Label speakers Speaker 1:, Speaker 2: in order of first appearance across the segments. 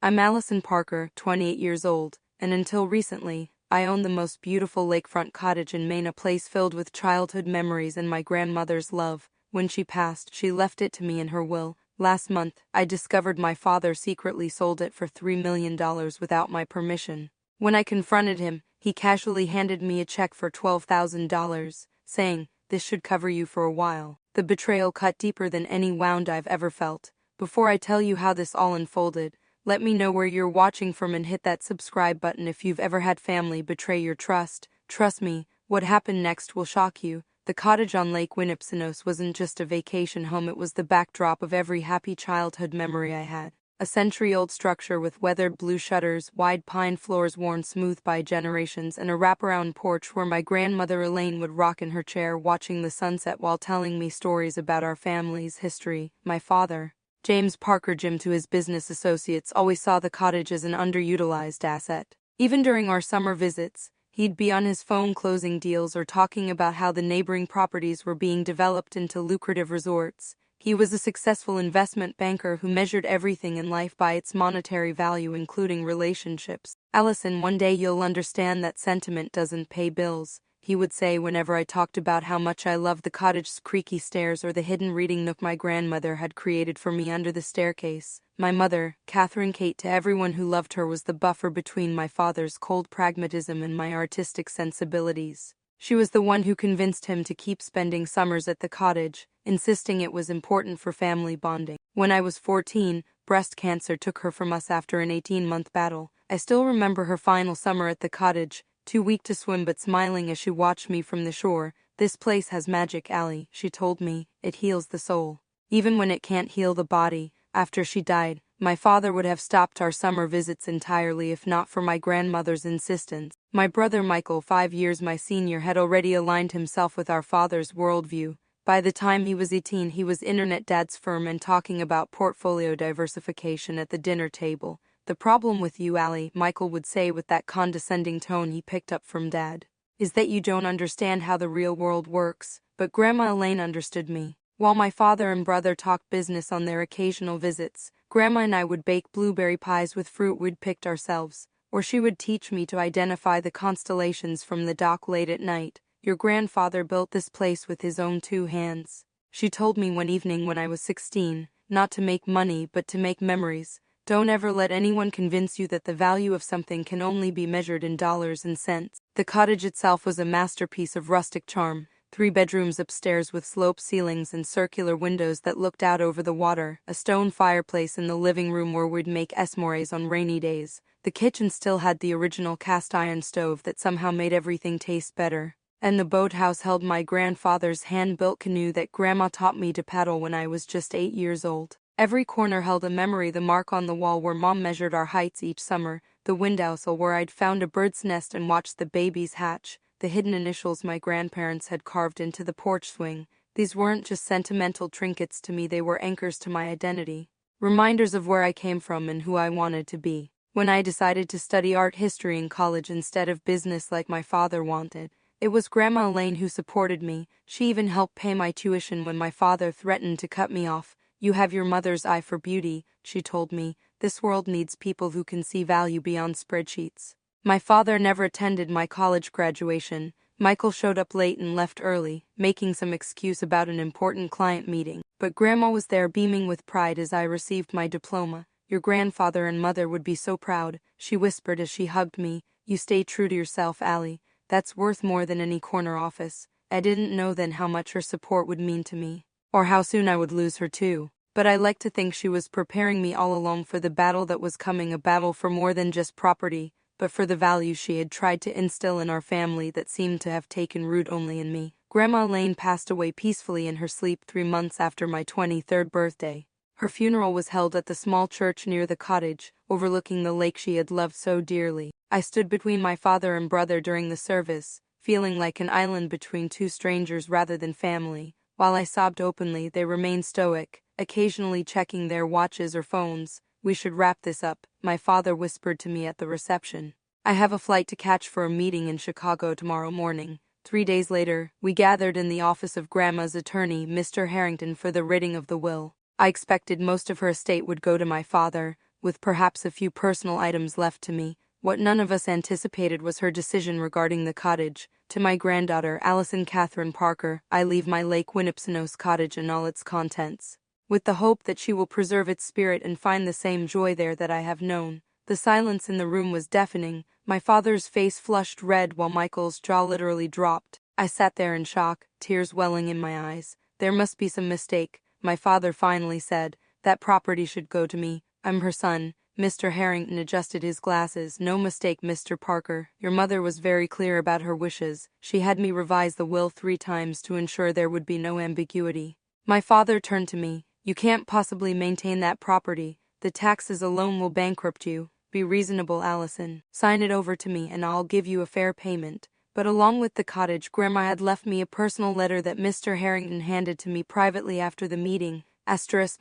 Speaker 1: I'm Allison Parker, 28 years old, and until recently, I owned the most beautiful lakefront cottage in Maine, a place filled with childhood memories and my grandmother's love. When she passed, she left it to me in her will. Last month, I discovered my father secretly sold it for $3 million without my permission. When I confronted him, he casually handed me a check for $12,000, saying, "This should cover you for a while." The betrayal cut deeper than any wound I've ever felt. Before I tell you how this all unfolded, let me know where you're watching from and hit that subscribe button if you've ever had family betray your trust. Trust me, what happened next will shock you. The cottage on Lake Winnipsenos wasn't just a vacation home, it was the backdrop of every happy childhood memory I had. A century-old structure with weathered blue shutters, wide pine floors worn smooth by generations, and a wraparound porch where my grandmother Elaine would rock in her chair watching the sunset while telling me stories about our family's history. My father, James Parker Jim to his business associates, always saw the cottage as an underutilized asset. Even during our summer visits, he'd be on his phone closing deals or talking about how the neighboring properties were being developed into lucrative resorts. He was a successful investment banker who measured everything in life by its monetary value, including relationships. "Allison, one day you'll understand that sentiment doesn't pay bills," he would say whenever I talked about how much I loved the cottage's creaky stairs or the hidden reading nook my grandmother had created for me under the staircase. My mother, Catherine Kate, to everyone who loved her, was the buffer between my father's cold pragmatism and my artistic sensibilities. She was the one who convinced him to keep spending summers at the cottage, insisting it was important for family bonding. When I was 14, breast cancer took her from us after an 18-month battle. I still remember her final summer at the cottage, too weak to swim but smiling as she watched me from the shore. "This place has magic, Allie," she told me. "It heals the soul, even when it can't heal the body." After she died, my father would have stopped our summer visits entirely if not for my grandmother's insistence. My brother Michael, 5 years my senior, had already aligned himself with our father's worldview. By the time he was 18, he was internet dad's firm and talking about portfolio diversification at the dinner table. "The problem with you, Allie," Michael would say with that condescending tone he picked up from Dad, "is that you don't understand how the real world works." But Grandma Elaine understood me. While my father and brother talked business on their occasional visits, Grandma and I would bake blueberry pies with fruit we'd picked ourselves, or she would teach me to identify the constellations from the dock late at night. "Your grandfather built this place with his own 2 hands," she told me one evening when I was 16, "not to make money but to make memories. Don't ever let anyone convince you that the value of something can only be measured in dollars and cents." The cottage itself was a masterpiece of rustic charm. 3 bedrooms upstairs with sloped ceilings and circular windows that looked out over the water, a stone fireplace in the living room where we'd make s'mores on rainy days. The kitchen still had the original cast-iron stove that somehow made everything taste better. And the boathouse held my grandfather's hand-built canoe that Grandma taught me to paddle when I was just 8 years old. Every corner held a memory: the mark on the wall where Mom measured our heights each summer, the windowsill where I'd found a bird's nest and watched the babies hatch, the hidden initials my grandparents had carved into the porch swing. These weren't just sentimental trinkets to me, they were anchors to my identity, reminders of where I came from and who I wanted to be. When I decided to study art history in college instead of business like my father wanted, it was Grandma Elaine who supported me. She even helped pay my tuition when my father threatened to cut me off. "You have your mother's eye for beauty," she told me. "This world needs people who can see value beyond spreadsheets." My father never attended my college graduation. Michael showed up late and left early, making some excuse about an important client meeting. But Grandma was there, beaming with pride as I received my diploma. "Your grandfather and mother would be so proud," she whispered as she hugged me. "You stay true to yourself, Allie. That's worth more than any corner office." I didn't know then how much her support would mean to me, or how soon I would lose her too. But I like to think she was preparing me all along for the battle that was coming, a battle for more than just property, but for the values she had tried to instill in our family that seemed to have taken root only in me. Grandma Elaine passed away peacefully in her sleep 3 months after my 23rd birthday. Her funeral was held at the small church near the cottage, overlooking the lake she had loved so dearly. I stood between my father and brother during the service, feeling like an island between 2 strangers rather than family. While I sobbed openly, they remained stoic, occasionally checking their watches or phones. "We should wrap this up," my father whispered to me at the reception. "I have a flight to catch for a meeting in Chicago tomorrow morning." 3 days later, we gathered in the office of Grandma's attorney, Mr. Harrington, for the writing of the will. I expected most of her estate would go to my father, with perhaps a few personal items left to me. What none of us anticipated was her decision regarding the cottage. To my granddaughter, Allison Catherine Parker, I leave my Lake Winnipesaukee cottage and all its contents, with the hope that she will preserve its spirit and find the same joy there that I have known. The silence in the room was deafening. My father's face flushed red while Michael's jaw literally dropped. I sat there in shock, tears welling in my eyes. There must be some mistake, my father finally said. That property should go to me. I'm her son. Mr. Harrington adjusted his glasses. No mistake, Mr. Parker. Your mother was very clear about her wishes. She had me revise the will 3 times to ensure there would be no ambiguity. My father turned to me. You can't possibly maintain that property. The taxes alone will bankrupt you. Be reasonable, Allison. Sign it over to me and I'll give you a fair payment. But along with the cottage, Grandma had left me a personal letter that Mr. Harrington handed to me privately after the meeting.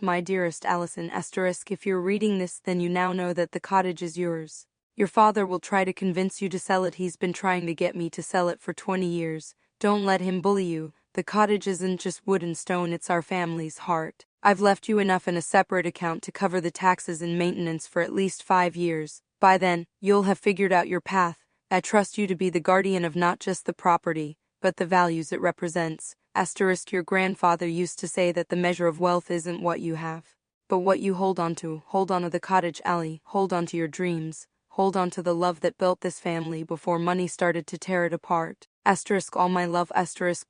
Speaker 1: My dearest Allison, if you're reading this, then you now know that the cottage is yours. Your father will try to convince you to sell it. He's been trying to get me to sell it for 20 years. Don't let him bully you. The cottage isn't just wood and stone, it's our family's heart. I've left you enough in a separate account to cover the taxes and maintenance for at least 5 years. By then, you'll have figured out your path. I trust you to be the guardian of not just the property, but the values it represents. Your grandfather used to say that the measure of wealth isn't what you have, but what you hold on to. Hold on to the cottage, Allie. Hold on to your dreams. Hold on to the love that built this family before money started to tear it apart. All my love,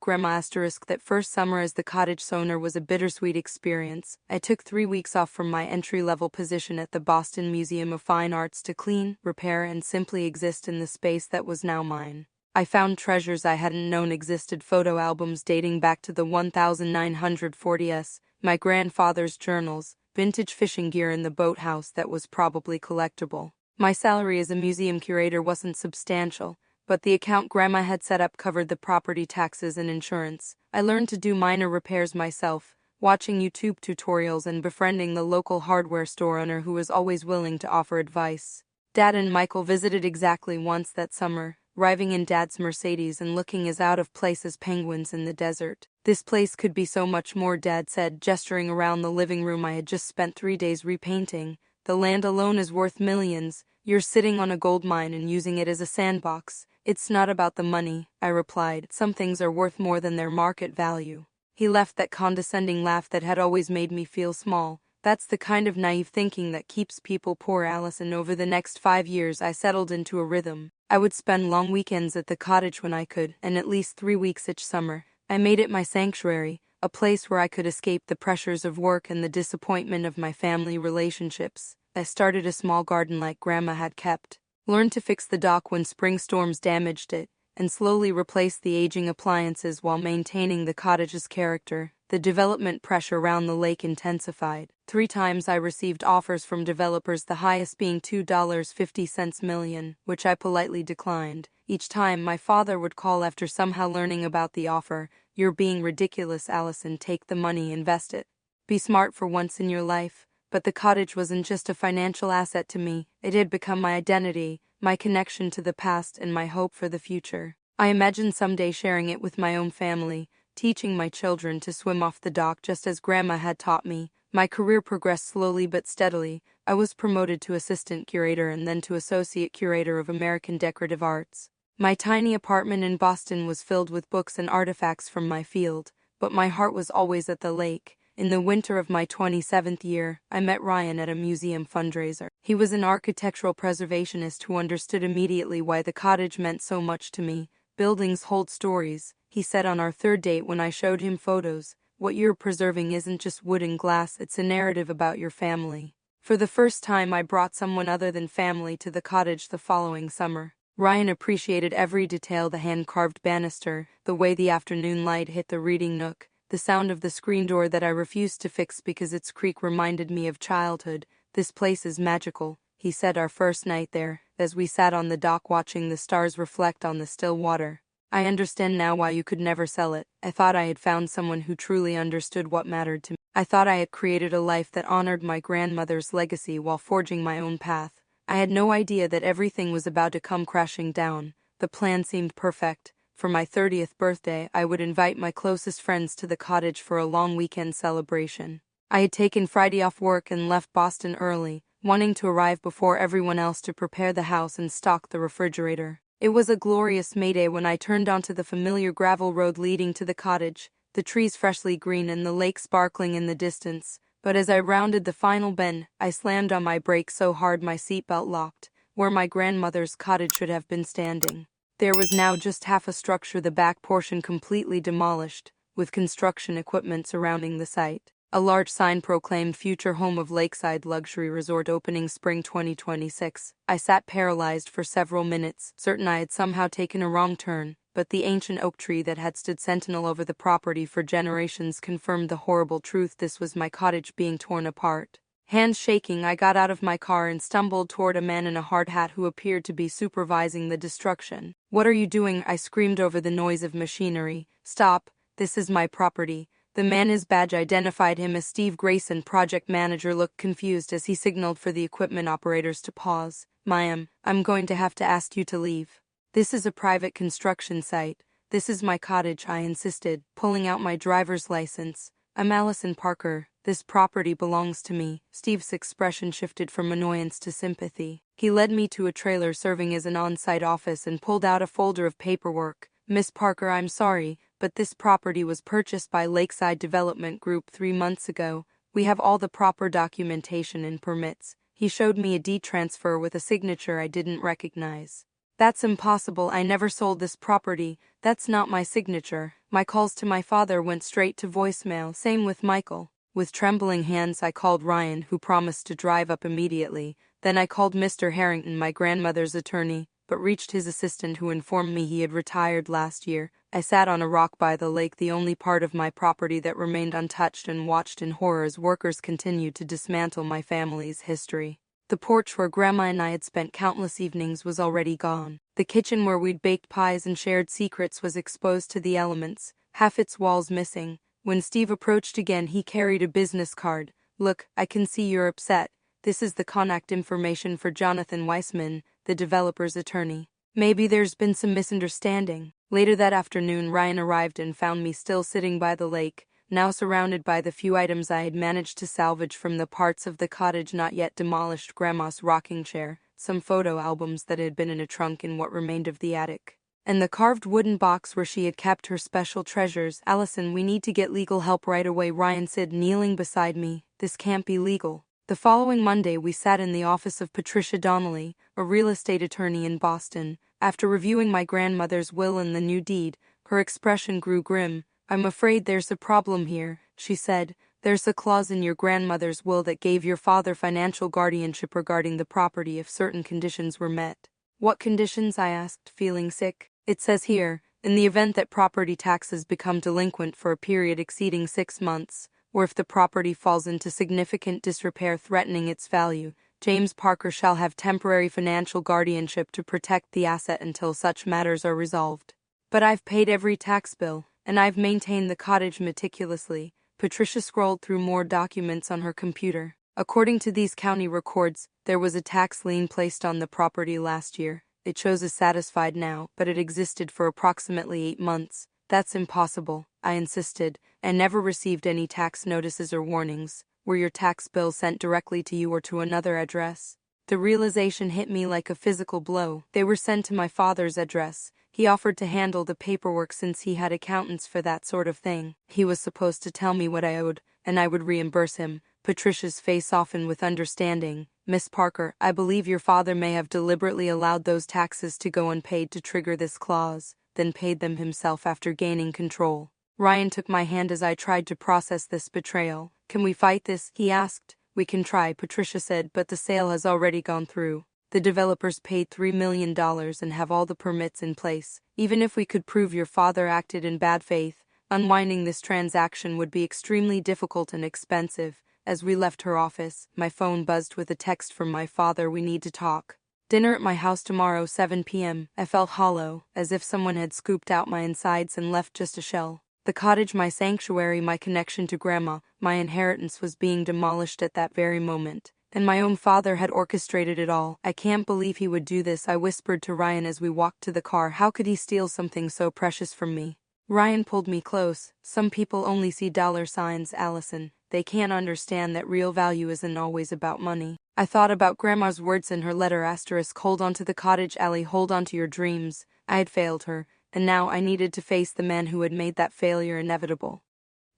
Speaker 1: Grandma. That first summer as the cottage owner was a bittersweet experience. I took 3 weeks off from my entry-level position at the Boston Museum of Fine Arts to clean, repair, and simply exist in the space that was now mine. I found treasures I hadn't known existed: photo albums dating back to the 1940s, my grandfather's journals, vintage fishing gear in the boathouse that was probably collectible. My salary as a museum curator wasn't substantial, but the account Grandma had set up covered the property taxes and insurance. I learned to do minor repairs myself, watching YouTube tutorials and befriending the local hardware store owner who was always willing to offer advice. Dad and Michael visited exactly once that summer, arriving in Dad's Mercedes and looking as out of place as penguins in the desert. This place could be so much more, Dad said, gesturing around the living room I had just spent 3 days repainting. The land alone is worth millions. You're sitting on a gold mine and using it as a sandbox. It's not about the money, I replied. Some things are worth more than their market value. He left that condescending laugh that had always made me feel small. That's the kind of naive thinking that keeps people poor, Allison. Over the next 5 years I settled into a rhythm. I would spend long weekends at the cottage when I could, and at least 3 weeks each summer. I made it my sanctuary, a place where I could escape the pressures of work and the disappointment of my family relationships. I started a small garden like Grandma had kept, learned to fix the dock when spring storms damaged it, and slowly replaced the aging appliances while maintaining the cottage's character. The development pressure around the lake intensified. 3 times I received offers from developers, the highest being $2.50 million, which I politely declined. Each time my father would call after somehow learning about the offer. You're being ridiculous, Allison. Take the money, invest it. Be smart for once in your life. But the cottage wasn't just a financial asset to me. It had become my identity, my connection to the past, and my hope for the future. I imagined someday sharing it with my own family, teaching my children to swim off the dock just as Grandma had taught me. My career progressed slowly but steadily. I was promoted to assistant curator and then to associate curator of American decorative arts. My tiny apartment in Boston was filled with books and artifacts from my field, but my heart was always at the lake. In the winter of my 27th year, I met Ryan at a museum fundraiser. He was an architectural preservationist who understood immediately why the cottage meant so much to me. Buildings hold stories, he said on our 3rd date when I showed him photos. What you're preserving isn't just wood and glass, it's a narrative about your family. For the first time, I brought someone other than family to the cottage the following summer. Ryan appreciated every detail: the hand-carved banister, the way the afternoon light hit the reading nook, the sound of the screen door that I refused to fix because its creak reminded me of childhood. This place is magical, he said our first night there, as we sat on the dock watching the stars reflect on the still water. I understand now why you could never sell it. I thought I had found someone who truly understood what mattered to me. I thought I had created a life that honored my grandmother's legacy while forging my own path. I had no idea that everything was about to come crashing down. The plan seemed perfect. For my 30th birthday, I would invite my closest friends to the cottage for a long weekend celebration. I had taken Friday off work and left Boston early, wanting to arrive before everyone else to prepare the house and stock the refrigerator. It was a glorious May Day when I turned onto the familiar gravel road leading to the cottage, the trees freshly green and the lake sparkling in the distance. But as I rounded the final bend, I slammed on my brakes so hard my seatbelt locked, where my grandmother's cottage should have been standing. There was now just half a structure, the back portion completely demolished, with construction equipment surrounding the site. A large sign proclaimed future home of Lakeside Luxury Resort opening spring 2026. I sat paralyzed for several minutes, certain I had somehow taken a wrong turn, but the ancient oak tree that had stood sentinel over the property for generations confirmed the horrible truth: this was my cottage being torn apart. Hands shaking, I got out of my car and stumbled toward a man in a hard hat who appeared to be supervising the destruction. "What are you doing?" I screamed over the noise of machinery. "Stop, this is my property." The man, his badge identified him as Steve Grayson, project manager, looked confused as he signaled for the equipment operators to pause. "Ma'am, I'm going to have to ask you to leave. This is a private construction site. This is my cottage," I insisted, pulling out my driver's license. "I'm Allison Parker. This property belongs to me." Steve's expression shifted from annoyance to sympathy. He led me to a trailer serving as an on-site office and pulled out a folder of paperwork. "Miss Parker, I'm sorry, but this property was purchased by Lakeside Development Group 3 months ago. We have all the proper documentation and permits." He showed me a deed transfer with a signature I didn't recognize. "That's impossible. I never sold this property. That's not my signature." My calls to my father went straight to voicemail, same with Michael. With trembling hands I called Ryan, who promised to drive up immediately. Then I called Mr. Harrington, my grandmother's attorney, but reached his assistant, who informed me he had retired last year. I sat on a rock by the lake, the only part of my property that remained untouched, and watched in horror as workers continued to dismantle my family's history. The porch where Grandma and I had spent countless evenings was already gone. The kitchen where we'd baked pies and shared secrets was exposed to the elements, half its walls missing. When Steve approached again, he carried a business card. "Look, I can see you're upset. This is the contact information for Jonathan Weissman, the developer's attorney. Maybe there's been some misunderstanding." Later that afternoon, Ryan arrived and found me still sitting by the lake, now surrounded by the few items I had managed to salvage from the parts of the cottage not yet demolished: Grandma's rocking chair, some photo albums that had been in a trunk in what remained of the attic, and the carved wooden box where she had kept her special treasures. "Allison, we need to get legal help right away," Ryan said, kneeling beside me. "This can't be legal." The following Monday, we sat in the office of Patricia Donnelly, a real estate attorney in Boston. After reviewing my grandmother's will and the new deed, her expression grew grim. "I'm afraid there's a problem here," she said. "There's a clause in your grandmother's will that gave your father financial guardianship regarding the property if certain conditions were met." "What conditions?" I asked, feeling sick. "It says here, in the event that property taxes become delinquent for a period exceeding 6 months, or if the property falls into significant disrepair threatening its value, James Parker shall have temporary financial guardianship to protect the asset until such matters are resolved." "But I've paid every tax bill, and I've maintained the cottage meticulously." Patricia scrolled through more documents on her computer. "According to these county records, there was a tax lien placed on the property last year. It shows as satisfied now, but it existed for approximately 8 months. "That's impossible," I insisted. "I never received any tax notices or warnings. Were your tax bills sent directly to you or to another address?" The realization hit me like a physical blow. They were sent to my father's address. He offered to handle the paperwork since he had accountants for that sort of thing. He was supposed to tell me what I owed, and I would reimburse him. Patricia's face softened with understanding. "Miss Parker, I believe your father may have deliberately allowed those taxes to go unpaid to trigger this clause, then paid them himself after gaining control." Ryan took my hand as I tried to process this betrayal. "Can we fight this?" he asked. "We can try," Patricia said, "but the sale has already gone through. The developers paid $3 million and have all the permits in place. Even if we could prove your father acted in bad faith, unwinding this transaction would be extremely difficult and expensive." As we left her office, my phone buzzed with a text from my father. "We need to talk. Dinner at my house tomorrow, 7 p.m. I felt hollow, as if someone had scooped out my insides and left just a shell. The cottage, my sanctuary, my connection to Grandma, my inheritance, was being demolished at that very moment. And my own father had orchestrated it all. "I can't believe he would do this," I whispered to Ryan as we walked to the car. "How could he steal something so precious from me?" Ryan pulled me close. Some people only see dollar signs, Allison. They can't understand that real value isn't always about money. I thought about Grandma's words in her letter *, hold on to the cottage, Allie, hold on to your dreams. I had failed her, and now I needed to face the man who had made that failure inevitable.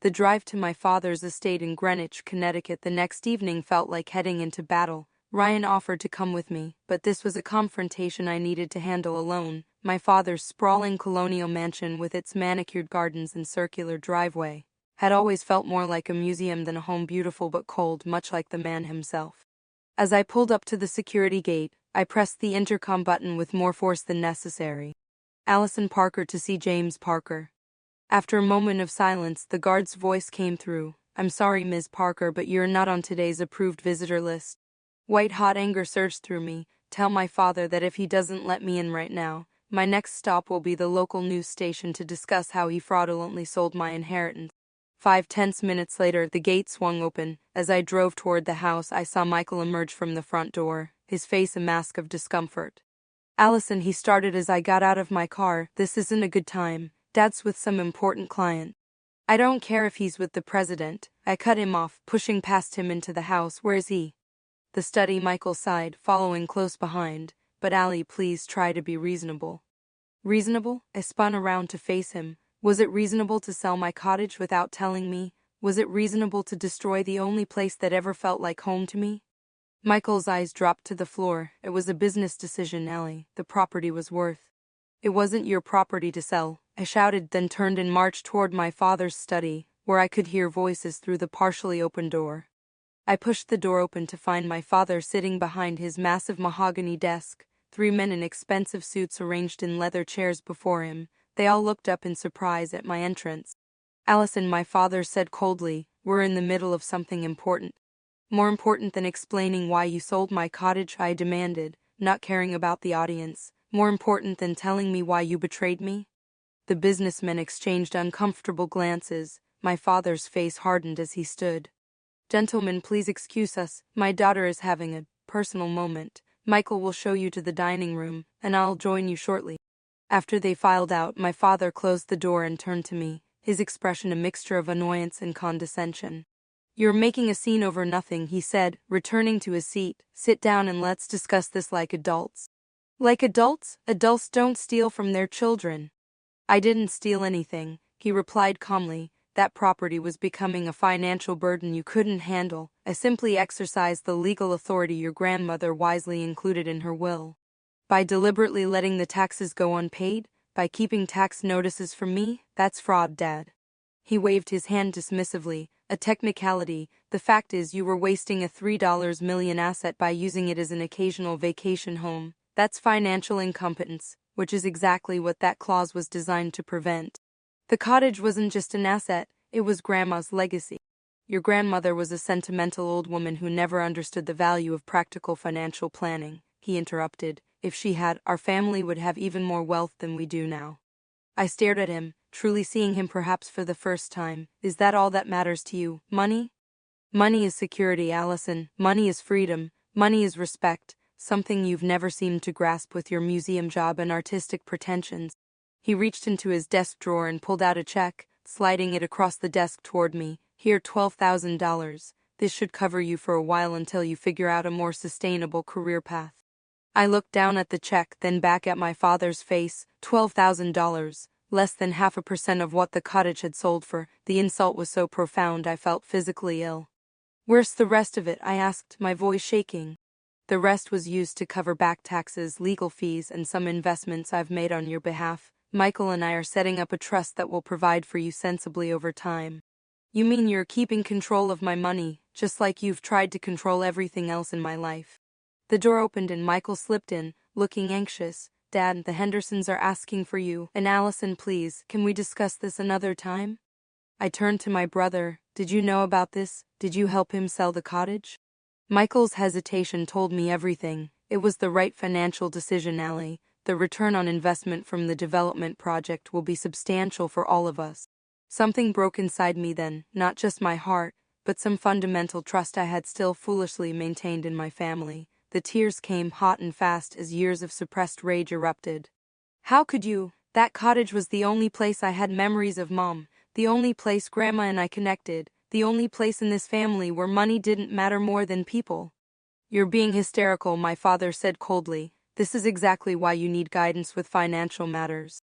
Speaker 1: The drive to my father's estate in Greenwich, Connecticut the next evening felt like heading into battle. Ryan offered to come with me, but this was a confrontation I needed to handle alone. My father's sprawling colonial mansion with its manicured gardens and circular driveway had always felt more like a museum than a home, beautiful but cold, much like the man himself. As I pulled up to the security gate, I pressed the intercom button with more force than necessary. Allison Parker to see James Parker. After a moment of silence, the guard's voice came through. I'm sorry, Ms. Parker, but you're not on today's approved visitor list. White-hot anger surged through me. Tell my father that if he doesn't let me in right now, my next stop will be the local news station to discuss how he fraudulently sold my inheritance. 5 tense minutes later, the gate swung open. As I drove toward the house, I saw Michael emerge from the front door, his face a mask of discomfort. Allison, he started as I got out of my car, this isn't a good time. Dad's with some important client. I don't care if he's with the president. I cut him off, pushing past him into the house. Where is he? The study, Michael sighed, following close behind. But Allie, please try to be reasonable. Reasonable? I spun around to face him. Was it reasonable to sell my cottage without telling me? Was it reasonable to destroy the only place that ever felt like home to me? Michael's eyes dropped to the floor. It was a business decision, Allie. The property was worth. It wasn't your property to sell, I shouted, then turned and marched toward my father's study, where I could hear voices through the partially open door. I pushed the door open to find my father sitting behind his massive mahogany desk, 3 men in expensive suits arranged in leather chairs before him. They all looked up in surprise at my entrance. Allison, my father said coldly, we're in the middle of something important. More important than explaining why you sold my cottage, I demanded, not caring about the audience. More important than telling me why you betrayed me? The businessmen exchanged uncomfortable glances. My father's face hardened as he stood. Gentlemen, please excuse us. My daughter is having a personal moment. Michael will show you to the dining room, and I'll join you shortly. After they filed out, my father closed the door and turned to me, his expression a mixture of annoyance and condescension. You're making a scene over nothing, he said, returning to his seat. Sit down and let's discuss this like adults. Like adults? Adults don't steal from their children. I didn't steal anything, he replied calmly. That property was becoming a financial burden you couldn't handle. I simply exercised the legal authority your grandmother wisely included in her will. By deliberately letting the taxes go unpaid, by keeping tax notices from me, that's fraud, Dad. He waved his hand dismissively. A technicality. The fact is you were wasting a $3 million asset by using it as an occasional vacation home. That's financial incompetence, which is exactly what that clause was designed to prevent. The cottage wasn't just an asset, it was Grandma's legacy. Your grandmother was a sentimental old woman who never understood the value of practical financial planning, he interrupted. If she had, our family would have even more wealth than we do now. I stared at him, truly seeing him perhaps for the first time. Is that all that matters to you? Money? Money is security, Allison. Money is freedom. Money is respect, something you've never seemed to grasp with your museum job and artistic pretensions. He reached into his desk drawer and pulled out a check, sliding it across the desk toward me. Here, $12,000. This should cover you for a while until you figure out a more sustainable career path. I looked down at the check, then back at my father's face. $12,000, less than 0.5% of what the cottage had sold for. The insult was so profound I felt physically ill. Where's the rest of it? I asked, my voice shaking. The rest was used to cover back taxes, legal fees, and some investments I've made on your behalf. Michael and I are setting up a trust that will provide for you sensibly over time. You mean you're keeping control of my money, just like you've tried to control everything else in my life? The door opened and Michael slipped in, looking anxious. Dad, the Hendersons are asking for you. And Allison, please, can we discuss this another time? I turned to my brother. Did you know about this? Did you help him sell the cottage? Michael's hesitation told me everything. It was the right financial decision, Allie. The return on investment from the development project will be substantial for all of us. Something broke inside me then, not just my heart, but some fundamental trust I had still foolishly maintained in my family. The tears came hot and fast as years of suppressed rage erupted. How could you? That cottage was the only place I had memories of Mom, the only place Grandma and I connected, the only place in this family where money didn't matter more than people. You're being hysterical, my father said coldly. This is exactly why you need guidance with financial matters.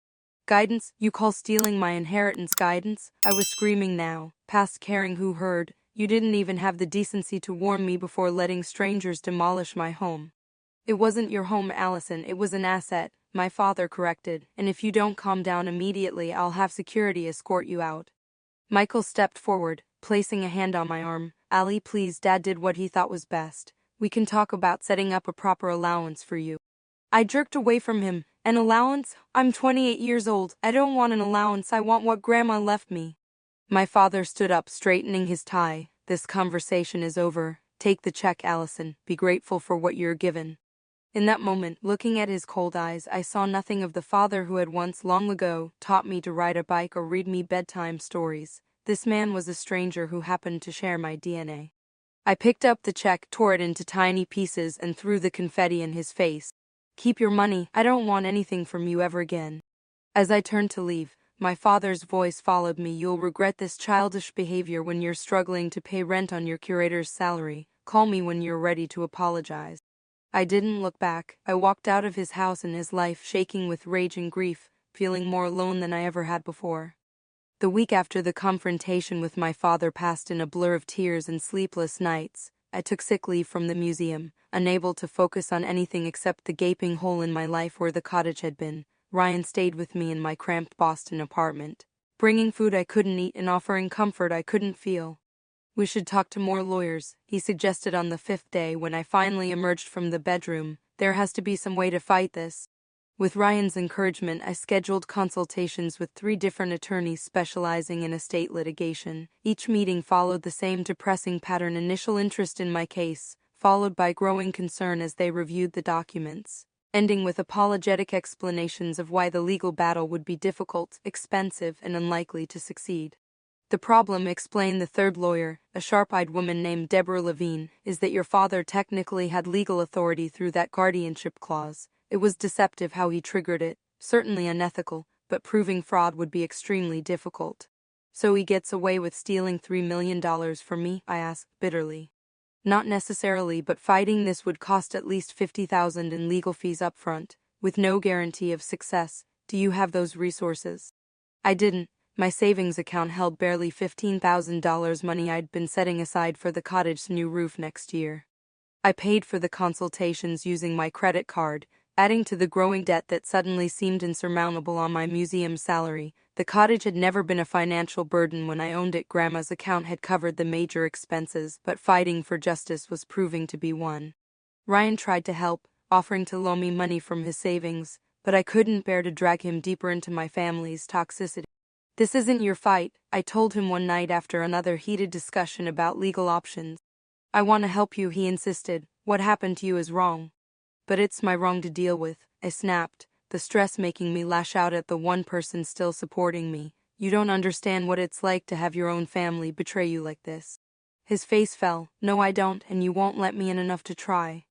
Speaker 1: Guidance? You call stealing my inheritance guidance? I was screaming now, past caring who heard. You didn't even have the decency to warn me before letting strangers demolish my home. It wasn't your home, Allison, it was an asset, my father corrected, and if you don't calm down immediately, I'll have security escort you out. Michael stepped forward, placing a hand on my arm. Ali, please, Dad did what he thought was best. We can talk about setting up a proper allowance for you. I jerked away from him. An allowance? I'm 28 years old. I don't want an allowance, I want what Grandma left me. My father stood up, straightening his tie. This conversation is over. Take the check, Allison. Be grateful for what you're given. In that moment, looking at his cold eyes, I saw nothing of the father who had once long ago taught me to ride a bike or read me bedtime stories. This man was a stranger who happened to share my DNA. I picked up the check, tore it into tiny pieces, and threw the confetti in his face. Keep your money, I don't want anything from you ever again. As I turned to leave, my father's voice followed me. You'll regret this childish behavior when you're struggling to pay rent on your curator's salary. Call me when you're ready to apologize. I didn't look back. I walked out of his house and his life, shaking with rage and grief, feeling more alone than I ever had before. The week after the confrontation with my father passed in a blur of tears and sleepless nights. I took sick leave from the museum, unable to focus on anything except the gaping hole in my life where the cottage had been. Ryan stayed with me in my cramped Boston apartment, bringing food I couldn't eat and offering comfort I couldn't feel. We should talk to more lawyers, he suggested on the 5th day when I finally emerged from the bedroom. There has to be some way to fight this. With Ryan's encouragement, I scheduled consultations with 3 different attorneys specializing in estate litigation. Each meeting followed the same depressing pattern: initial interest in my case, followed by growing concern as they reviewed the documents, ending with apologetic explanations of why the legal battle would be difficult, expensive, and unlikely to succeed. The problem, explained the third lawyer, a sharp-eyed woman named Deborah Levine, is that your father technically had legal authority through that guardianship clause. It was deceptive how he triggered it, certainly unethical, but proving fraud would be extremely difficult. So he gets away with stealing $3 million from me? I asked bitterly. Not necessarily, but fighting this would cost at least $50,000 in legal fees up front, with no guarantee of success. Do you have those resources? I didn't. My savings account held barely $15,000, money I'd been setting aside for the cottage's new roof next year. I paid for the consultations using my credit card, adding to the growing debt that suddenly seemed insurmountable on my museum salary. The cottage had never been a financial burden when I owned it. Grandma's account had covered the major expenses, but fighting for justice was proving to be one. Ryan tried to help, offering to loan me money from his savings, but I couldn't bear to drag him deeper into my family's toxicity. This isn't your fight, I told him one night after another heated discussion about legal options. I want to help you, he insisted. What happened to you is wrong. But it's my wrong to deal with, I snapped, the stress making me lash out at the one person still supporting me. You don't understand what it's like to have your own family betray you like this. His face fell. No, I don't, and you won't let me in enough to try.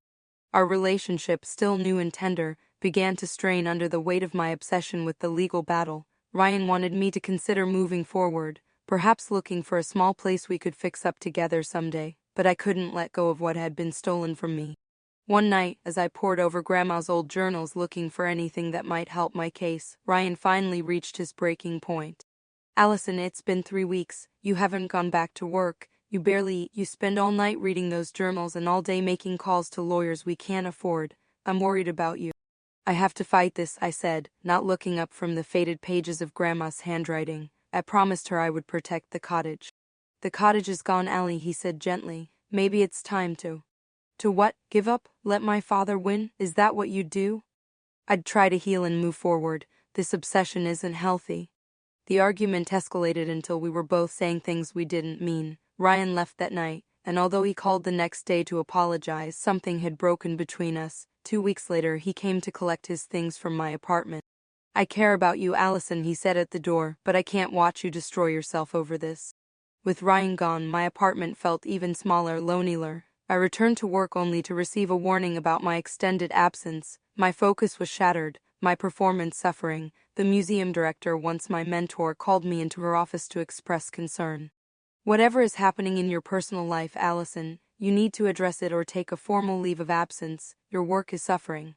Speaker 1: Our relationship, still new and tender, began to strain under the weight of my obsession with the legal battle. Ryan wanted me to consider moving forward, perhaps looking for a small place we could fix up together someday, but I couldn't let go of what had been stolen from me. One night, as I pored over Grandma's old journals looking for anything that might help my case, Ryan finally reached his breaking point. Allison, it's been 3 weeks. You haven't gone back to work. You barely eat. You spend all night reading those journals and all day making calls to lawyers we can't afford. I'm worried about you. I have to fight this, I said, not looking up from the faded pages of Grandma's handwriting. I promised her I would protect the cottage. The cottage is gone, Allie, he said gently. Maybe it's time to. To what? Give up? Let my father win? Is that what you'd do? I'd try to heal and move forward. This obsession isn't healthy. The argument escalated until we were both saying things we didn't mean. Ryan left that night, and although he called the next day to apologize, something had broken between us. 2 weeks later, he came to collect his things from my apartment. I care about you, Allison, he said at the door, but I can't watch you destroy yourself over this. With Ryan gone, my apartment felt even smaller, lonelier. I returned to work only to receive a warning about my extended absence. My focus was shattered, my performance suffering. The museum director, once my mentor, called me into her office to express concern. Whatever is happening in your personal life, Allison, you need to address it or take a formal leave of absence. Your work is suffering.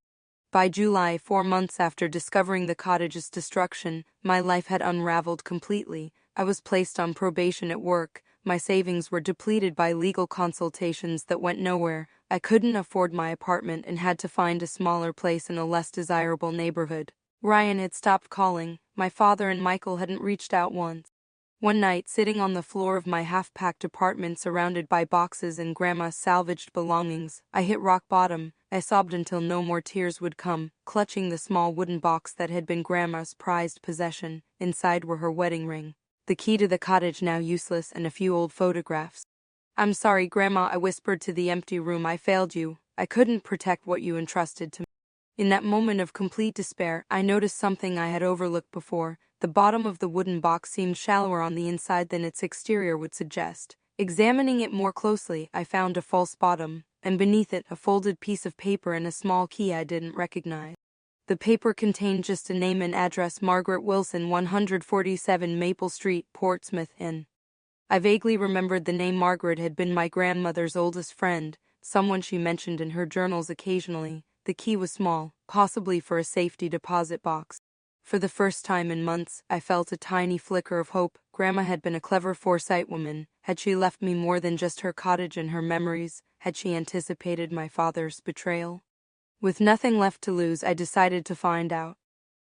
Speaker 1: By July, 4 months after discovering the cottage's destruction, my life had unraveled completely. I was placed on probation at work. My savings were depleted by legal consultations that went nowhere. I couldn't afford my apartment and had to find a smaller place in a less desirable neighborhood. Ryan had stopped calling. My father and Michael hadn't reached out once. One night, sitting on the floor of my half-packed apartment surrounded by boxes and Grandma's salvaged belongings, I hit rock bottom. I sobbed until no more tears would come, clutching the small wooden box that had been Grandma's prized possession. Inside were her wedding ring, the key to the cottage now useless, and a few old photographs. "I'm sorry, Grandma," I whispered to the empty room. "I failed you. I couldn't protect what you entrusted to me." In that moment of complete despair, I noticed something I had overlooked before. The bottom of the wooden box seemed shallower on the inside than its exterior would suggest. Examining it more closely, I found a false bottom, and beneath it a folded piece of paper and a small key I didn't recognize. The paper contained just a name and address: Margaret Wilson, 147 Maple Street, Portsmouth, Inn. I vaguely remembered the name. Margaret had been my grandmother's oldest friend, someone she mentioned in her journals occasionally. The key was small, possibly for a safety deposit box. For the first time in months, I felt a tiny flicker of hope. Grandma had been a clever foresight woman. Had she left me more than just her cottage and her memories? Had she anticipated my father's betrayal? With nothing left to lose, I decided to find out.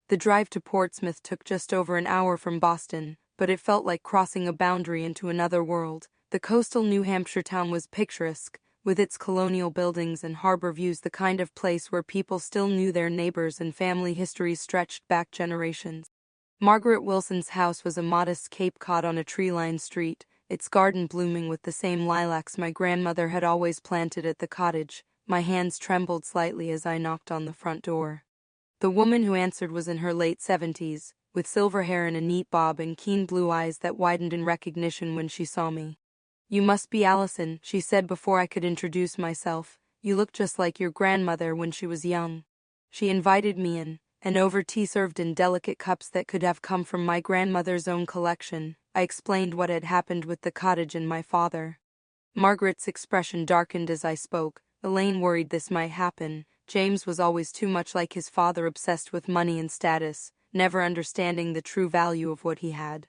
Speaker 1: The drive to Portsmouth took just over an hour from Boston, but it felt like crossing a boundary into another world. The coastal New Hampshire town was picturesque, with its colonial buildings and harbor views, the kind of place where people still knew their neighbors and family histories stretched back generations. Margaret Wilson's house was a modest Cape Cod on a tree-lined street, its garden blooming with the same lilacs my grandmother had always planted at the cottage. My hands trembled slightly as I knocked on the front door. The woman who answered was in her late 70s, with silver hair in a neat bob and keen blue eyes that widened in recognition when she saw me. "You must be Allison," she said before I could introduce myself. "You look just like your grandmother when she was young." She invited me in, and over tea served in delicate cups that could have come from my grandmother's own collection, I explained what had happened with the cottage and my father. Margaret's expression darkened as I spoke. Elaine worried this might happen. James was always too much like his father, obsessed with money and status, never understanding the true value of what he had.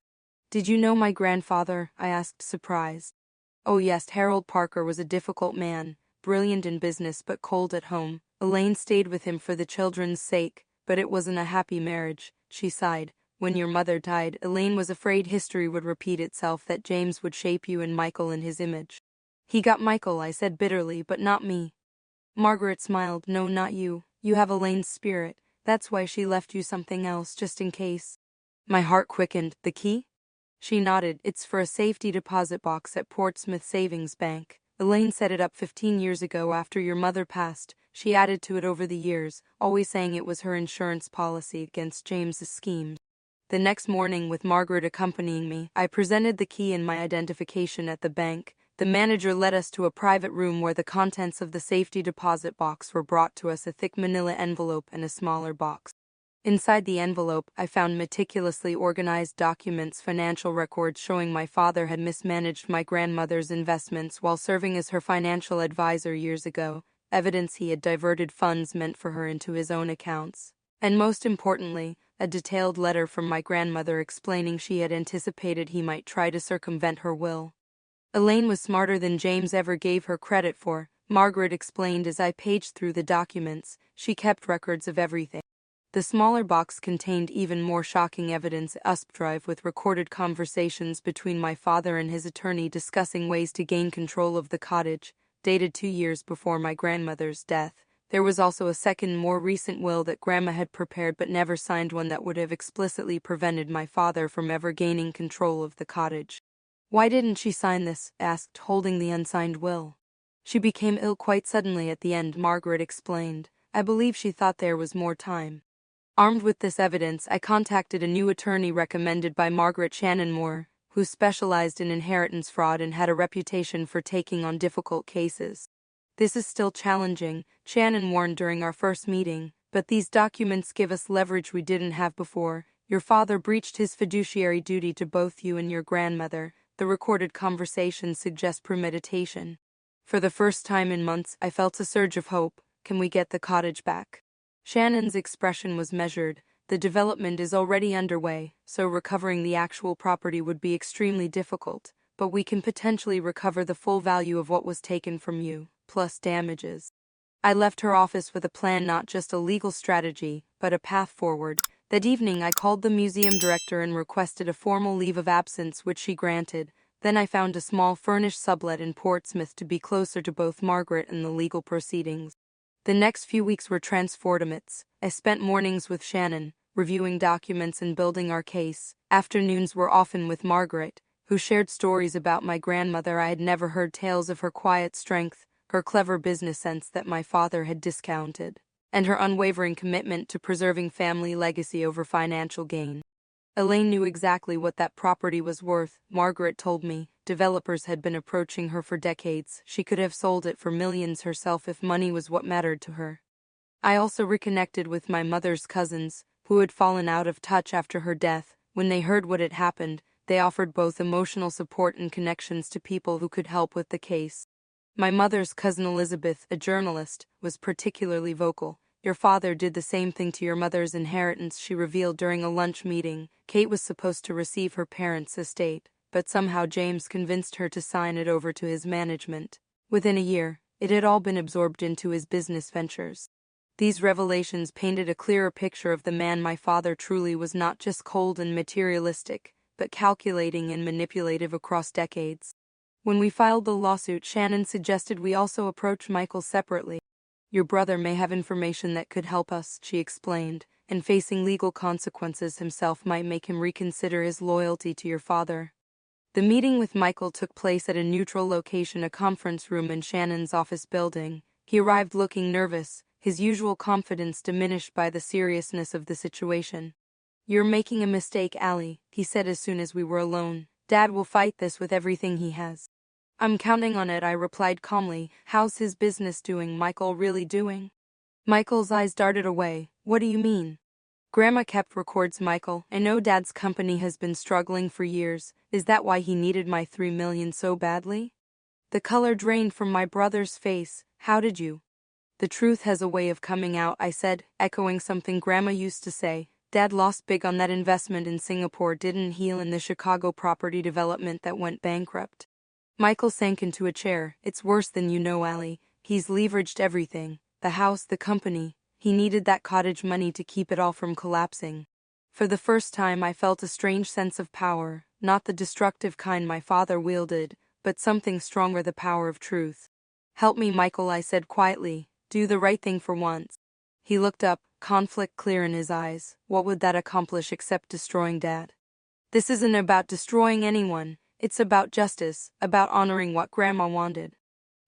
Speaker 1: "Did you know my grandfather?" I asked, surprised. "Oh yes, Harold Parker was a difficult man, brilliant in business but cold at home. Elaine stayed with him for the children's sake, but it wasn't a happy marriage," she sighed. "When your mother died, Elaine was afraid history would repeat itself, that James would shape you and Michael in his image." "He got Michael," I said bitterly, "but not me." Margaret smiled. "No, not you. You have Elaine's spirit. That's why she left you something else, just in case." My heart quickened. "The key?" She nodded. "It's for a safety deposit box at Portsmouth Savings Bank. Elaine set it up 15 years ago after your mother passed. She added to it over the years, always saying it was her insurance policy against James's schemes." The next morning, with Margaret accompanying me, I presented the key and my identification at the bank. The manager led us to a private room where the contents of the safety deposit box were brought to us: a thick manila envelope and a smaller box. Inside the envelope, I found meticulously organized documents, financial records showing my father had mismanaged my grandmother's investments while serving as her financial advisor years ago, evidence he had diverted funds meant for her into his own accounts. And most importantly, a detailed letter from my grandmother explaining she had anticipated he might try to circumvent her will. "Elaine was smarter than James ever gave her credit for," Margaret explained as I paged through the documents. "She kept records of everything." The smaller box contained even more shocking evidence: a USB drive with recorded conversations between my father and his attorney discussing ways to gain control of the cottage, dated 2 years before my grandmother's death. There was also a second, more recent will that Grandma had prepared but never signed, one that would have explicitly prevented my father from ever gaining control of the cottage. "Why didn't she sign this?" I asked, holding the unsigned will. "She became ill quite suddenly at the end," Margaret explained. "I believe she thought there was more time." Armed with this evidence, I contacted a new attorney recommended by Margaret, Shannon Moore, who specialized in inheritance fraud and had a reputation for taking on difficult cases. "This is still challenging," Shannon warned during our first meeting, "but these documents give us leverage we didn't have before. Your father breached his fiduciary duty to both you and your grandmother. The recorded conversations suggest premeditation. For the first time in months, I felt a surge of hope. Can we get the cottage back? Shannon's expression was measured. The development is already underway, so recovering the actual property would be extremely difficult, but we can potentially recover the full value of what was taken from you, plus damages. I left her office with a plan, not just a legal strategy, but a path forward. That evening I called the museum director and requested a formal leave of absence, which she granted. Then I found a small furnished sublet in Portsmouth to be closer to both Margaret and the legal proceedings. The next few weeks were transformative. I spent mornings with Shannon, reviewing documents and building our case. Afternoons were often with Margaret, who shared stories about my grandmother. I had never heard tales of her quiet strength, her clever business sense that my father had discounted, and her unwavering commitment to preserving family legacy over financial gain. Elaine knew exactly what that property was worth, Margaret told me. Developers had been approaching her for decades. She could have sold it for millions herself if money was what mattered to her. I also reconnected with my mother's cousins, who had fallen out of touch after her death. When they heard what had happened, they offered both emotional support and connections to people who could help with the case. My mother's cousin Elizabeth, a journalist, was particularly vocal. Your father did the same thing to your mother's inheritance, she revealed during a lunch meeting. Kate was supposed to receive her parents' estate, but somehow James convinced her to sign it over to his management. Within a year, it had all been absorbed into his business ventures. These revelations painted a clearer picture of the man my father truly was, not just cold and materialistic, but calculating and manipulative across decades. When we filed the lawsuit, Shannon suggested we also approach Michael separately. Your brother may have information that could help us, she explained, and facing legal consequences himself might make him reconsider his loyalty to your father. The meeting with Michael took place at a neutral location, a conference room in Shannon's office building. He arrived looking nervous, his usual confidence diminished by the seriousness of the situation. You're making a mistake, Allie, he said as soon as we were alone. Dad will fight this with everything he has. I'm counting on it, I replied calmly. How's his business doing? Michael really doing? Michael's eyes darted away. What do you mean? Grandma kept records, Michael. I know Dad's company has been struggling for years. Is that why he needed my $3 million so badly? The color drained from my brother's face. How did you? The truth has a way of coming out, I said, echoing something Grandma used to say. Dad lost big on that investment in Singapore, didn't he, in the Chicago property development that went bankrupt? Michael sank into a chair. It's worse than you know, Allie. He's leveraged everything. The house, the company. He needed that cottage money to keep it all from collapsing. For the first time I felt a strange sense of power, not the destructive kind my father wielded, but something stronger, the power of truth. Help me, Michael, I said quietly. Do the right thing for once. He looked up, conflict clear in his eyes. What would that accomplish except destroying Dad? This isn't about destroying anyone. It's about justice, about honoring what Grandma wanted.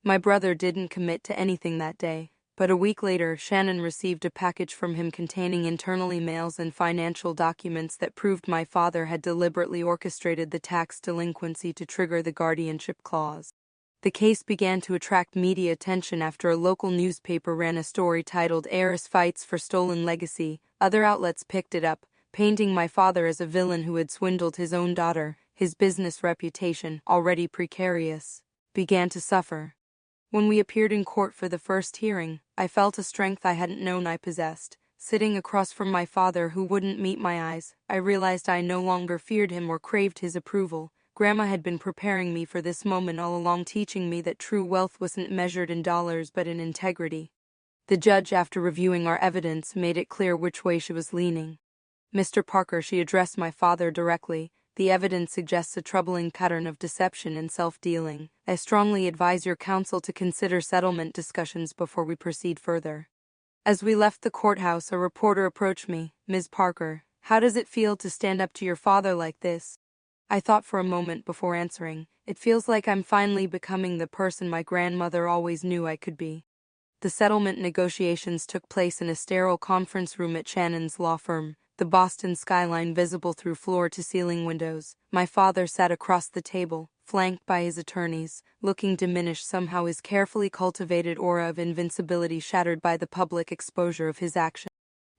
Speaker 1: My brother didn't commit to anything that day, but a week later Shannon received a package from him containing internal emails and financial documents that proved my father had deliberately orchestrated the tax delinquency to trigger the guardianship clause. The case began to attract media attention after a local newspaper ran a story titled "Heiress Fights for Stolen Legacy." Other outlets picked it up, painting my father as a villain who had swindled his own daughter. His business reputation, already precarious, began to suffer. When we appeared in court for the first hearing, I felt a strength I hadn't known I possessed. Sitting across from my father, who wouldn't meet my eyes, I realized I no longer feared him or craved his approval. Grandma had been preparing me for this moment all along, teaching me that true wealth wasn't measured in dollars but in integrity. The judge, after reviewing our evidence, made it clear which way she was leaning. Mr. Parker, she addressed my father directly. The evidence suggests a troubling pattern of deception and self-dealing. I strongly advise your counsel to consider settlement discussions before we proceed further. As we left the courthouse, a reporter approached me. Ms. Parker, how does it feel to stand up to your father like this? I thought for a moment before answering. It feels like I'm finally becoming the person my grandmother always knew I could be. The settlement negotiations took place in a sterile conference room at Shannon's law firm, the Boston skyline visible through floor-to-ceiling windows. My father sat across the table, flanked by his attorneys, looking diminished, somehow his carefully cultivated aura of invincibility shattered by the public exposure of his actions.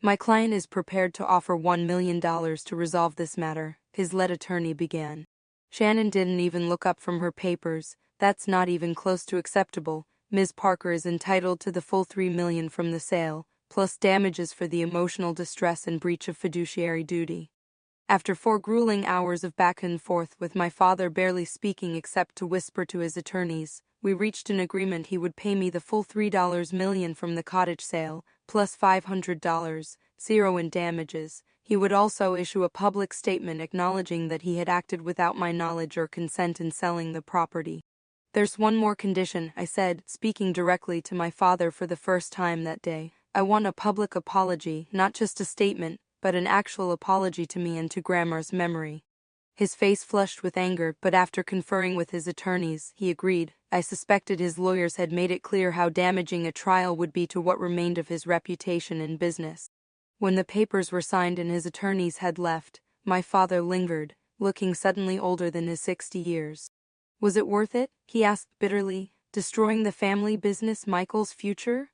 Speaker 1: My client is prepared to offer $1 million to resolve this matter, his lead attorney began. Shannon didn't even look up from her papers. That's not even close to acceptable. Ms. Parker is entitled to the full $3 million from the sale, plus damages for the emotional distress and breach of fiduciary duty. After 4 grueling hours of back and forth with my father barely speaking except to whisper to his attorneys, we reached an agreement he would pay me the full $3 million from the cottage sale, plus $500, zero in damages. He would also issue a public statement acknowledging that he had acted without my knowledge or consent in selling the property. There's one more condition, I said, speaking directly to my father for the first time that day. I want a public apology, not just a statement, but an actual apology to me and to Grandma's memory. His face flushed with anger, but after conferring with his attorneys, he agreed. I suspected his lawyers had made it clear how damaging a trial would be to what remained of his reputation in business. When the papers were signed and his attorneys had left, my father lingered, looking suddenly older than his 60 years. Was it worth it? He asked bitterly, destroying the family business, Michael's future?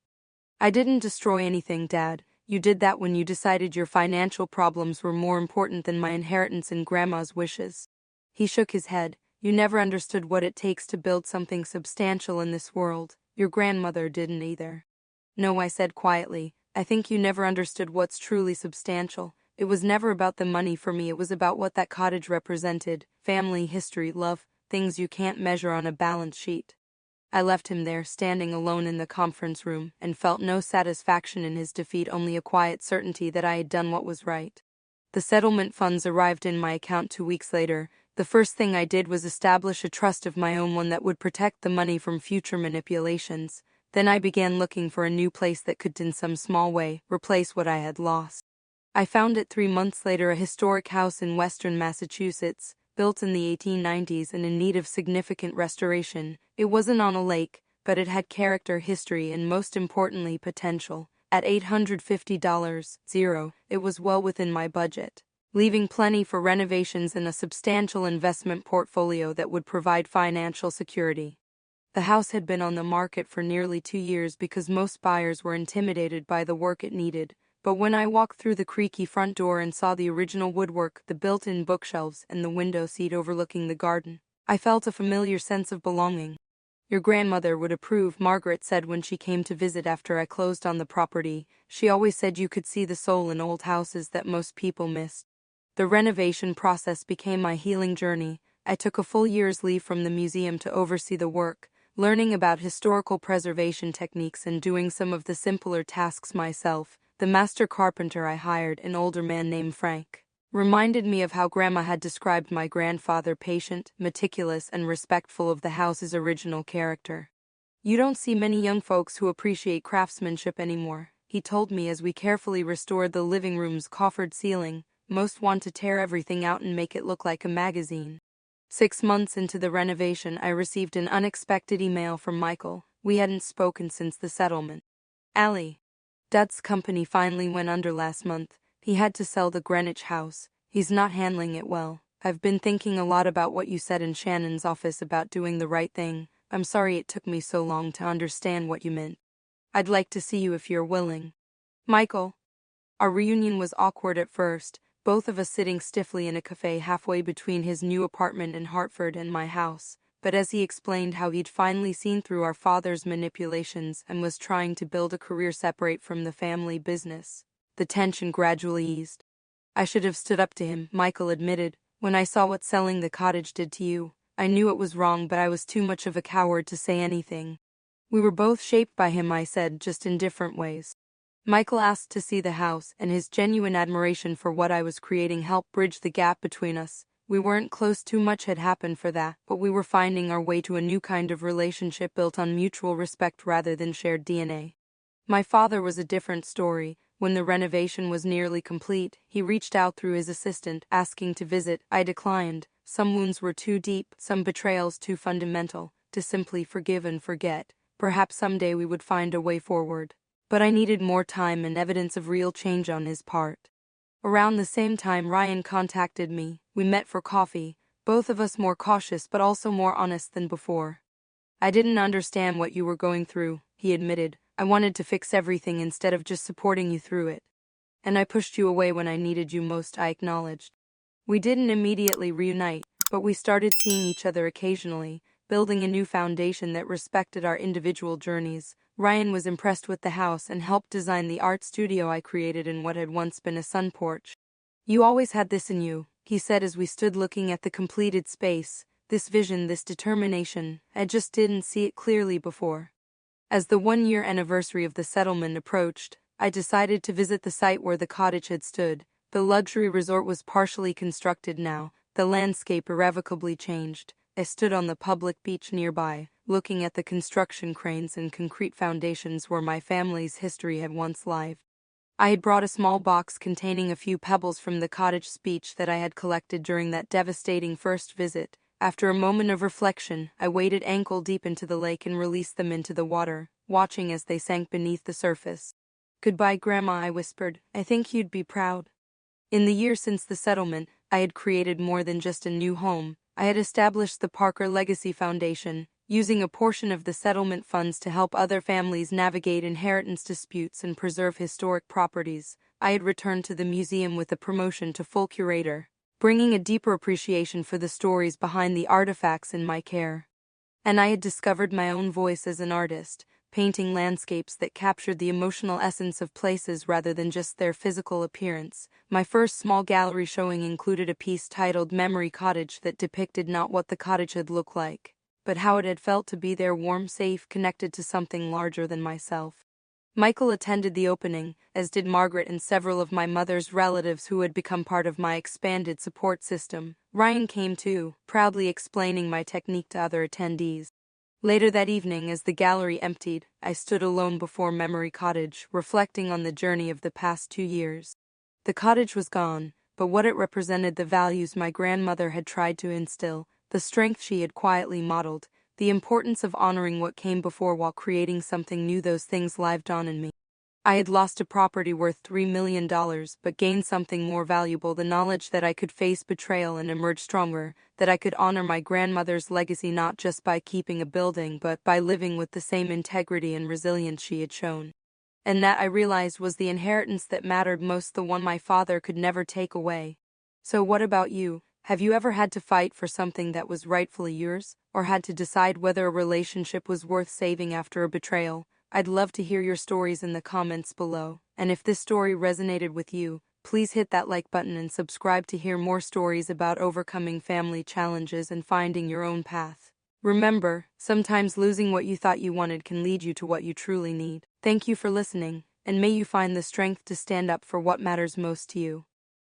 Speaker 1: I didn't destroy anything, Dad. You did that when you decided your financial problems were more important than my inheritance and Grandma's wishes. He shook his head. You never understood what it takes to build something substantial in this world. Your grandmother didn't either. No, I said quietly. I think you never understood what's truly substantial. It was never about the money for me, it was about what that cottage represented. Family, history, love, things you can't measure on a balance sheet. I left him there, standing alone in the conference room, and felt no satisfaction in his defeat, only a quiet certainty that I had done what was right. The settlement funds arrived in my account 2 weeks later. The first thing I did was establish a trust of my own, one that would protect the money from future manipulations. Then I began looking for a new place that could, in some small way, replace what I had lost. I found it 3 months later, a historic house in western Massachusetts, built in the 1890s and in need of significant restoration. It wasn't on a lake, but it had character, history, and most importantly, potential. At $850, zero, it was well within my budget, leaving plenty for renovations and a substantial investment portfolio that would provide financial security. The house had been on the market for nearly 2 years because most buyers were intimidated by the work it needed. But when I walked through the creaky front door and saw the original woodwork, the built-in bookshelves, and the window seat overlooking the garden, I felt a familiar sense of belonging. Your grandmother would approve, Margaret said when she came to visit after I closed on the property. She always said you could see the soul in old houses that most people missed. The renovation process became my healing journey. I took a full year's leave from the museum to oversee the work, learning about historical preservation techniques and doing some of the simpler tasks myself. The master carpenter I hired, an older man named Frank, reminded me of how Grandma had described my grandfather: patient, meticulous, and respectful of the house's original character. You don't see many young folks who appreciate craftsmanship anymore, he told me as we carefully restored the living room's coffered ceiling. Most want to tear everything out and make it look like a magazine. 6 months into the renovation, I received an unexpected email from Michael. We hadn't spoken since the settlement. Allie, Dad's company finally went under last month. He had to sell the Greenwich house. He's not handling it well. I've been thinking a lot about what you said in Shannon's office about doing the right thing. I'm sorry it took me so long to understand what you meant. I'd like to see you if you're willing. Michael. Our reunion was awkward at first, both of us sitting stiffly in a cafe halfway between his new apartment in Hartford and my house. But as he explained how he'd finally seen through our father's manipulations and was trying to build a career separate from the family business, the tension gradually eased. I should have stood up to him, Michael admitted. When I saw what selling the cottage did to you, I knew it was wrong, but I was too much of a coward to say anything. We were both shaped by him, I said, just in different ways. Michael asked to see the house, and his genuine admiration for what I was creating helped bridge the gap between us. We weren't close, too much had happened for that, but we were finding our way to a new kind of relationship built on mutual respect rather than shared DNA. My father was a different story. When the renovation was nearly complete, he reached out through his assistant, asking to visit. I declined. Some wounds were too deep, some betrayals too fundamental, to simply forgive and forget. Perhaps someday we would find a way forward. But I needed more time and evidence of real change on his part. Around the same time, Ryan contacted me. We met for coffee, both of us more cautious but also more honest than before. I didn't understand what you were going through, he admitted. I wanted to fix everything instead of just supporting you through it. and I pushed you away when I needed you most, I acknowledged. We didn't immediately reunite, but we started seeing each other occasionally, building a new foundation that respected our individual journeys. Ryan was impressed with the house and helped design the art studio I created in what had once been a sun porch. "You always had this in you," he said as we stood looking at the completed space. "This vision, this determination. I just didn't see it clearly before." As the one-year anniversary of the settlement approached, I decided to visit the site where the cottage had stood. The luxury resort was partially constructed now, the landscape irrevocably changed. I stood on the public beach nearby, looking at the construction cranes and concrete foundations where my family's history had once lived. I had brought a small box containing a few pebbles from the cottage beach that I had collected during that devastating first visit. After a moment of reflection, I waded ankle-deep into the lake and released them into the water, watching as they sank beneath the surface. "Goodbye, Grandma," I whispered. "I think you'd be proud." In the year since the settlement, I had created more than just a new home. I had established the Parker Legacy Foundation, using a portion of the settlement funds to help other families navigate inheritance disputes and preserve historic properties. I had returned to the museum with a promotion to full curator, bringing a deeper appreciation for the stories behind the artifacts in my care. And I had discovered my own voice as an artist, painting landscapes that captured the emotional essence of places rather than just their physical appearance. My first small gallery showing included a piece titled Memory Cottage that depicted not what the cottage had looked like, but how it had felt to be there, warm, safe, connected to something larger than myself. Michael attended the opening, as did Margaret and several of my mother's relatives who had become part of my expanded support system. Ryan came too, proudly explaining my technique to other attendees. Later that evening, as the gallery emptied, I stood alone before Memory Cottage, reflecting on the journey of the past 2 years. The cottage was gone, but what it represented, the values my grandmother had tried to instill, the strength she had quietly modeled, the importance of honoring what came before while creating something new, those things lived on in me. I had lost a property worth $3 million, but gained something more valuable, the knowledge that I could face betrayal and emerge stronger, that I could honor my grandmother's legacy not just by keeping a building but by living with the same integrity and resilience she had shown. And that, I realized, was the inheritance that mattered most, the one my father could never take away. So what about you? Have you ever had to fight for something that was rightfully yours, or had to decide whether a relationship was worth saving after a betrayal? I'd love to hear your stories in the comments below, and if this story resonated with you, please hit that like button and subscribe to hear more stories about overcoming family challenges and finding your own path. Remember, sometimes losing what you thought you wanted can lead you to what you truly need. Thank you for listening, and may you find the strength to stand up for what matters most to you.